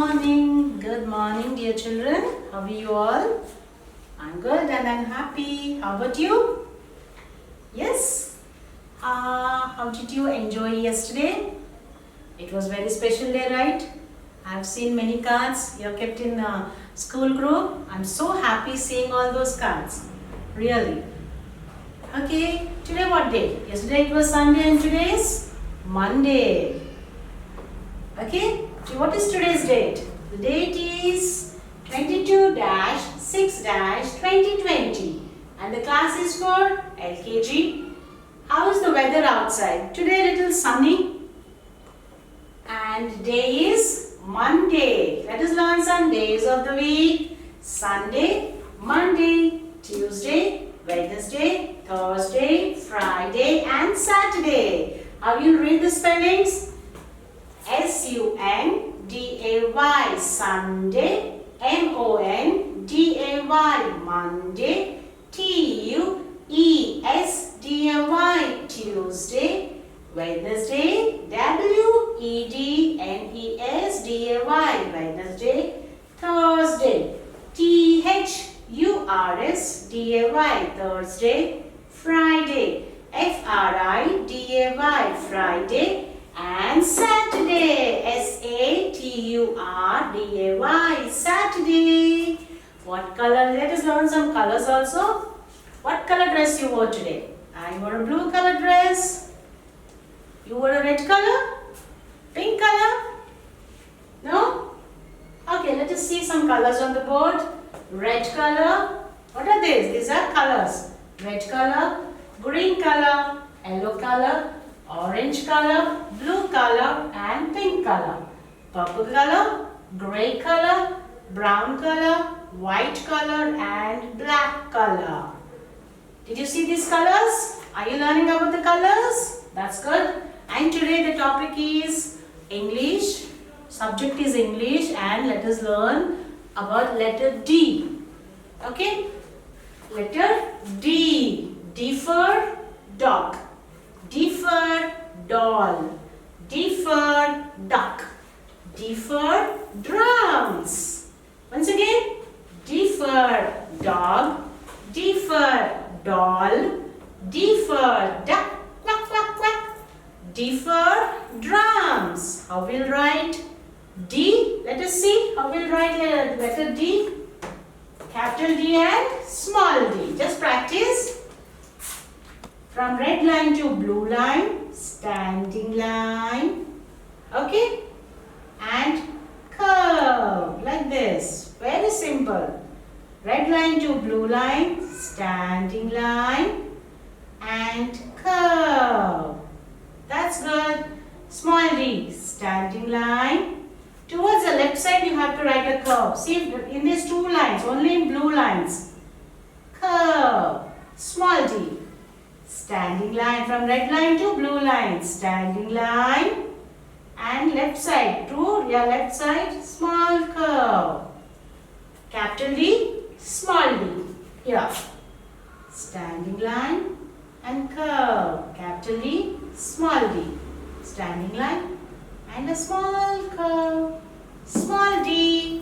Good morning, dear children. How are you all? I'm good and I'm happy. How about you? Yes? How did you enjoy yesterday? It was very special day, right? I've seen many cards you have kept in school group. I'm so happy seeing all those cards. Really. Okay, today what day? Yesterday it was Sunday and today is Monday. Okay, what is today's date? The date is 22-6-2020 and the class is for LKG. How is the weather outside? Today a little sunny and day is Monday. Let us learn some days of the week. Sunday, Monday, Tuesday, Wednesday, Thursday, Friday and Saturday. How you read the spellings? S-U-N-D-A-Y Sunday, M-O-N-D-A-Y Monday, T-U-E-S-D-A-Y Tuesday, Wednesday, W-E-D-N-E-S-D-A-Y Wednesday, Thursday, T-H-U-R-S-D-A-Y Thursday, Friday, F-R-I-D-A-Y Friday, and Saturday, S-A-T-U-R-D-A-Y, Saturday. What color? Let us learn some colors also. What color dress you wore today? I wore a blue color dress. You wore a red color? Pink color? No? Okay, let us see some colors on the board. Red color. What are these? These are colors. Red color, green color, yellow color, orange color, blue color and pink color. Purple color, grey color, brown color, white color and black color. Did you see these colors? Are you learning about the colors? That's good. And today the topic is English. Subject is English and let us learn about letter D. Okay? Letter D. D for dog. D for doll. D for duck. D for drums. Once again, D for dog. D for doll. D for duck. Quack, quack, quack. D for drums. How we'll write D? Let us see how we'll write letter D. Capital D and small d. Just practice. From red line to blue line, standing line, okay, and curve like this. Very simple. Red line to blue line, standing line, and curve. That's good. Small d, standing line. Towards the left side, you have to write a curve. See, in these two lines, only in blue lines. Curve. Small d. Standing line from red line to blue line. Standing line and left side to your left side small curve. Capital D, small d. Here. Standing line and curve. Capital D, small d. Standing line and a small curve. Small d.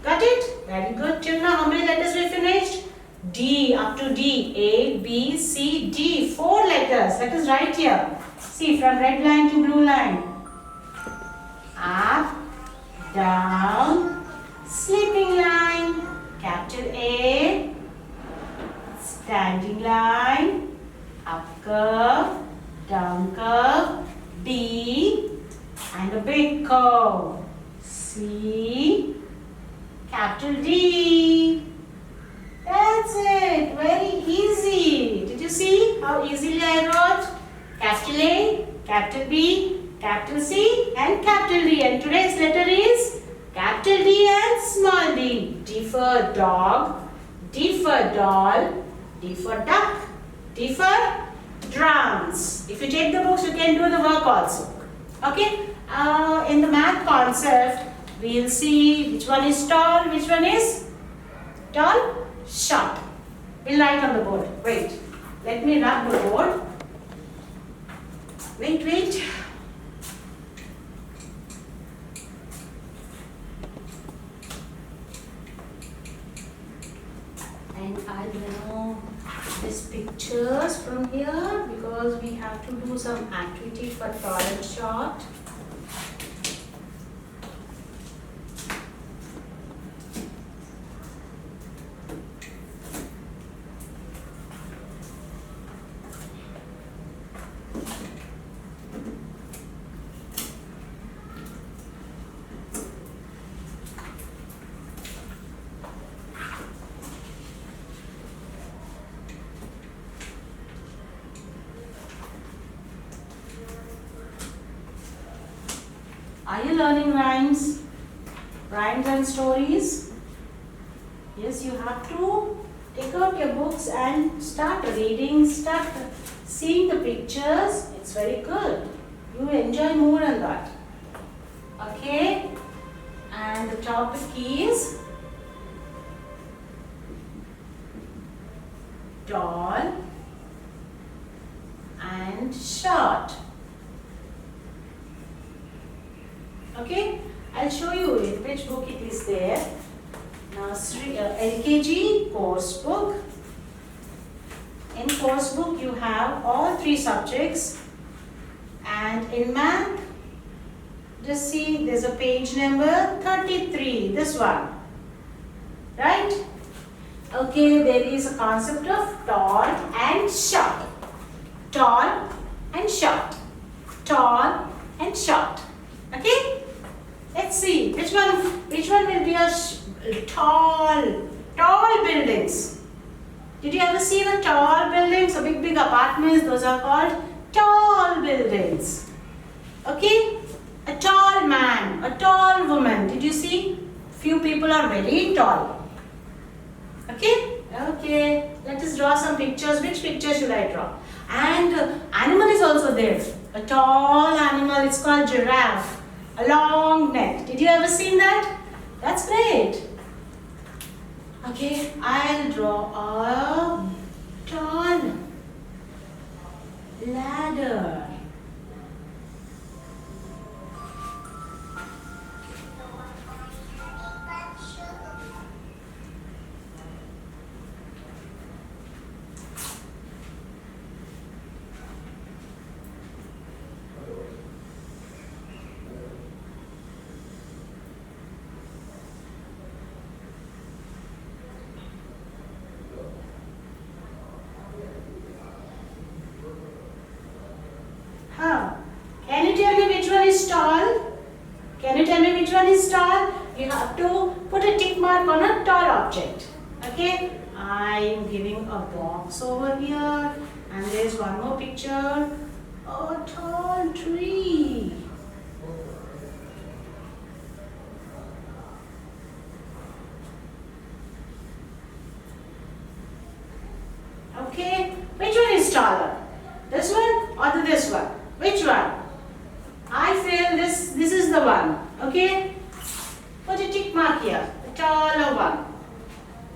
Got it? Very good. Till now, how many letters we finished? D, up to D, A, B, C, D, 4 letters. Let us write here. See, from red line to blue line. Up, down, sleeping line, capital A, standing line, up curve, down curve, B, and a big curve, C, capital D. That's it. Very easy. Did you see how easily I wrote? Capital A, capital B, capital C and capital D. And today's letter is capital D and small d. D for dog, D for doll, D for duck, D for drums. If you take the books, you can do the work also. Okay? In the math concept, we will see which one is tall, which one is tall. Short. We'll write on the board. Wait. Let me rub the board. Wait. pictures from here because we have to do some activity for tall and short. Are you learning rhymes? Rhymes and stories? Yes, you have to take out your books and start reading, start seeing the pictures. It's very good. You enjoy more than that. Okay? And the topic is tall and short. Okay, I'll show you in which book it is there. Nursery, LKG course book. In course book you have all 3 subjects, and in math, just see there's a page number 33, this one, right? Okay, there is a concept of tall and short. Tall and short. Tall and short. Okay? Let's see which one will be a tall buildings. Did you ever see the tall buildings, the big apartments? Those are called tall buildings. Okay? A tall man, a tall woman. Did you see? Few people are very tall. Okay? Okay. Let us draw some pictures. Which picture should I draw? And animal is also there. A tall animal. It's called giraffe. A long neck. Did you ever seen that? That's great. Okay, I'll draw a tall ladder. Can you tell me which one is tall? Can you tell me which one is tall? You have to put a tick mark on a tall object. Okay? I am giving a box over here, and there is one more picture. A tall tree. Okay? Which one is taller? This one or this one? Which one? I feel this is the one. Okay? Put a tick mark here. The taller one.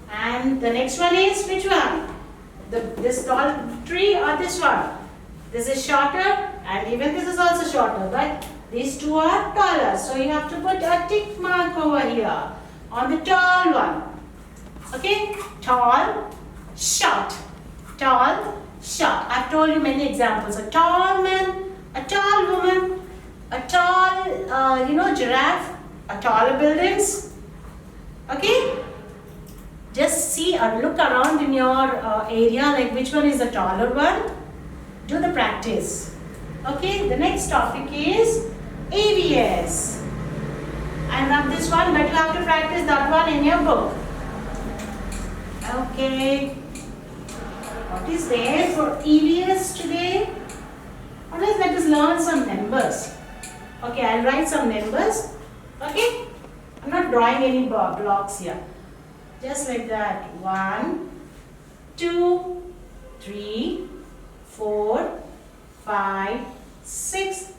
And the next one is which one? This tall tree or this one? This is shorter and even this is also shorter. But these two are taller. So you have to put a tick mark over here on the tall one. Okay? Tall, short. Tall, short. I've told you many examples. A tall man, a tall woman, a tall, giraffe, a taller buildings. Okay? Just see or look around in your area, like which one is the taller one. Do the practice. Okay? The next topic is EVS. I love this one, but you have to practice that one in your book. Okay. What is there for EVS today? Let us learn some numbers. Okay, I'll write some numbers. Okay? I'm not drawing any blocks here. Just like that. 1, 2, 3, 4, 5, 6,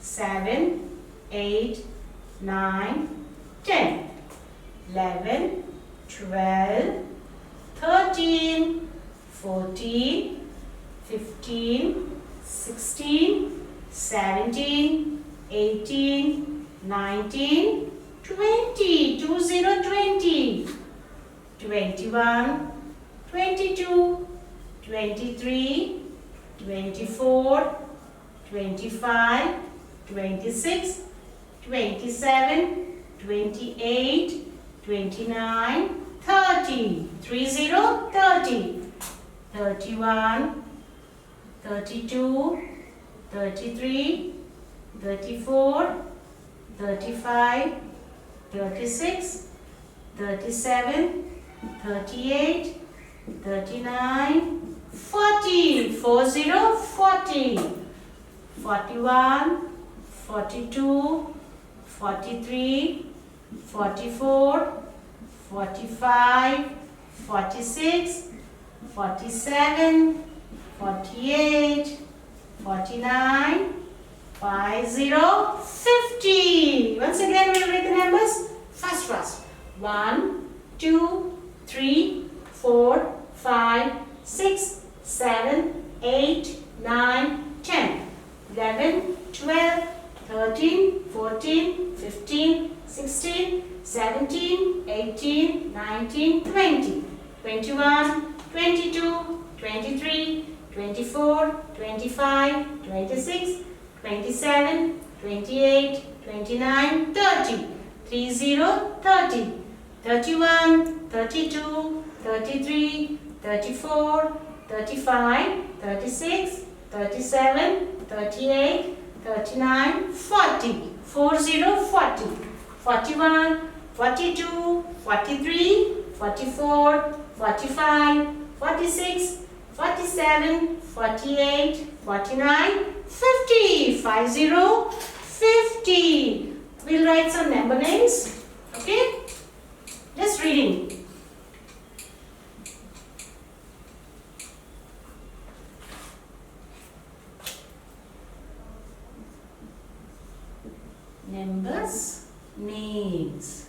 7, 8, 9, 10, 11, 12, 13, 14, 15, 16, 17, 18, 19, 20, 20, 21, 22, 23, 24, 25, 26, 27, 28, 29, 30. 30, 30. 31, 32, 33, 34, 35, 36, 37, 38, 39, 40. 40, 40. 41, 42, 43, 44, 45, 46, 47, 48, 49, 50, 50. Once again, we will read the numbers fast. 1, 2, 3, 4, 5, 6, 7, 8, 9, 10, 11, 12, 13, 14, 15, 16, 17, 18, 19, 20, 21, 22, 23, 24, 25, 26, 27, 28, 29, 30. 30, 30. 31, 32, 33, 34, 35, 36, 37, 38, 39, 40. 40, 40. 41, 42, 43, 44, 45, 46, 47, 48, 49, 50. 50, 50. We'll write some number names. Okay? Just reading. Numbers, names.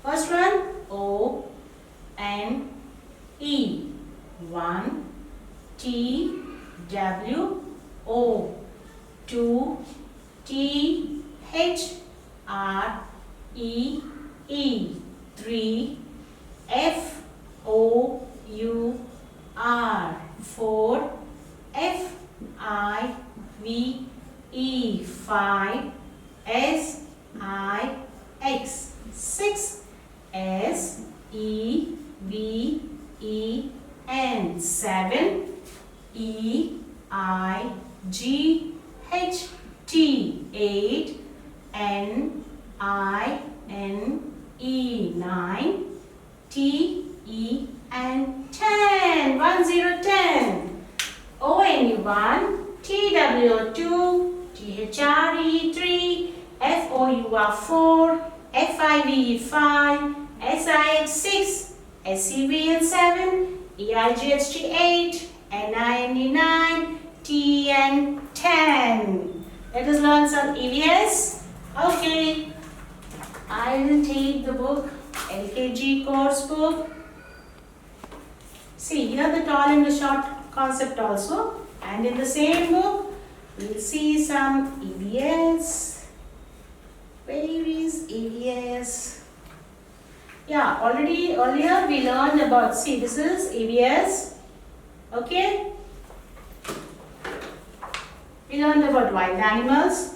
First one, O N E. 1 T W O. 2 T H R E E. 3 F O U R. 4 F I V E. 5 S I X. 6 S E V E N. 7 E I G H T. 8 N I N E. 9 T E N. 10. 1 0 10. O N E 1. T W O 2. T H R E 3. F O U R 4. F I V E 5. S I X 6. S E V N 7. E I G H T 8. N I N E 9. T N 10. Let us learn some EVS. Okay. I will take the book, LKG course book. See, here the tall and the short concept also. And in the same book, we will see some EVS. Where is EVS? Yeah, already earlier we learned about, see, this is EVS. Okay. We learned about wild animals.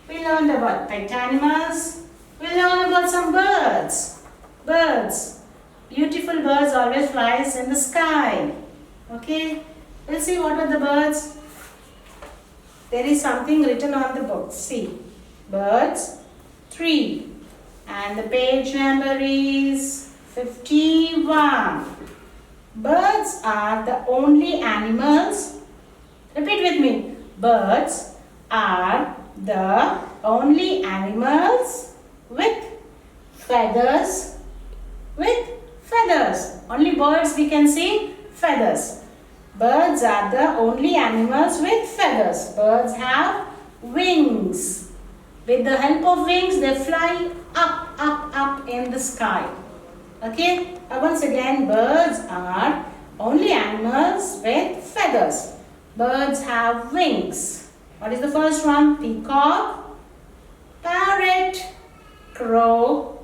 We learned about pet animals. We learned about some birds. Birds. Beautiful birds always flies in the sky. Okay. We'll see what are the birds. There is something written on the book. See. Birds. 3. And the page number is 51. Birds are the only animals. Repeat with me. Birds are the only animals with feathers. With feathers. Only birds we can see feathers. Birds are the only animals with feathers. Birds have wings. With the help of wings, they fly up in the sky. Okay? Once again, birds are only animals with feathers. Birds have wings. What is the first one? Peacock, parrot, crow,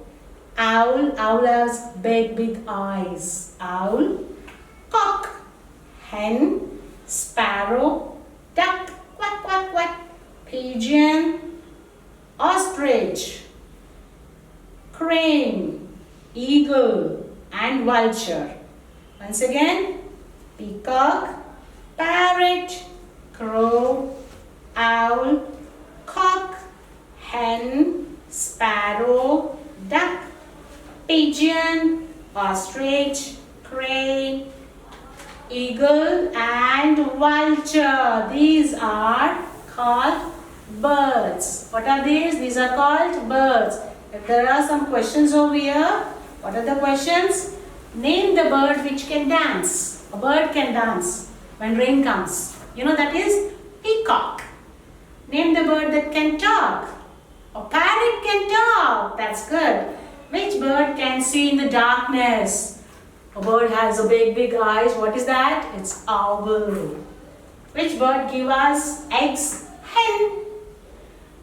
Owl. Owl has big eyes. Owl. Cock. Hen. Sparrow. Duck. Quack, quack, quack. Pigeon. Ostrich. Crane. Eagle. And vulture. Once again. Peacock. Parrot. Crow. Owl. Cock. Hen. Sparrow. Duck. Pigeon. Ostrich. Crane. Eagle and vulture. These are called birds. What are these? These are called birds. If there are some questions over here, what are the questions? Name the bird which can dance. A bird can dance when rain comes. You know that is peacock. Name the bird that can talk. A parrot can talk. That's good. Which bird can see in the darkness? A bird has a big eyes. What is that? It's owl. Which bird gives us eggs? Hen.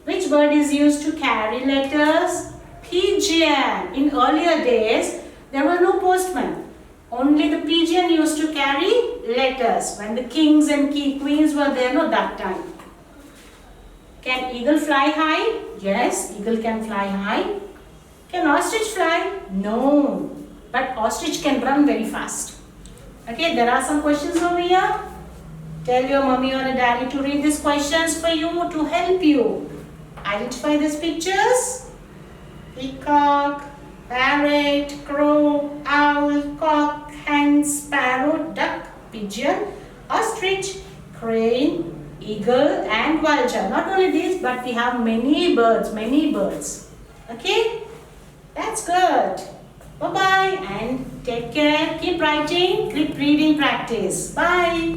Which bird is used to carry letters? Pigeon. In earlier days, there was no postman. Only the pigeon used to carry letters. When the kings and queens were there, no, that time. Can eagle fly high? Yes, eagle can fly high. Can ostrich fly? No. But ostrich can run very fast. Okay, there are some questions over here. Tell your mommy or a daddy to read these questions for you to help you. Identify these pictures. Peacock, parrot, crow, owl, cock, hen, sparrow, duck, pigeon, ostrich, crane, eagle and vulture. Not only these, but we have many birds. Okay? That's good. Bye-bye and take care. Keep writing. Keep reading practice. Bye.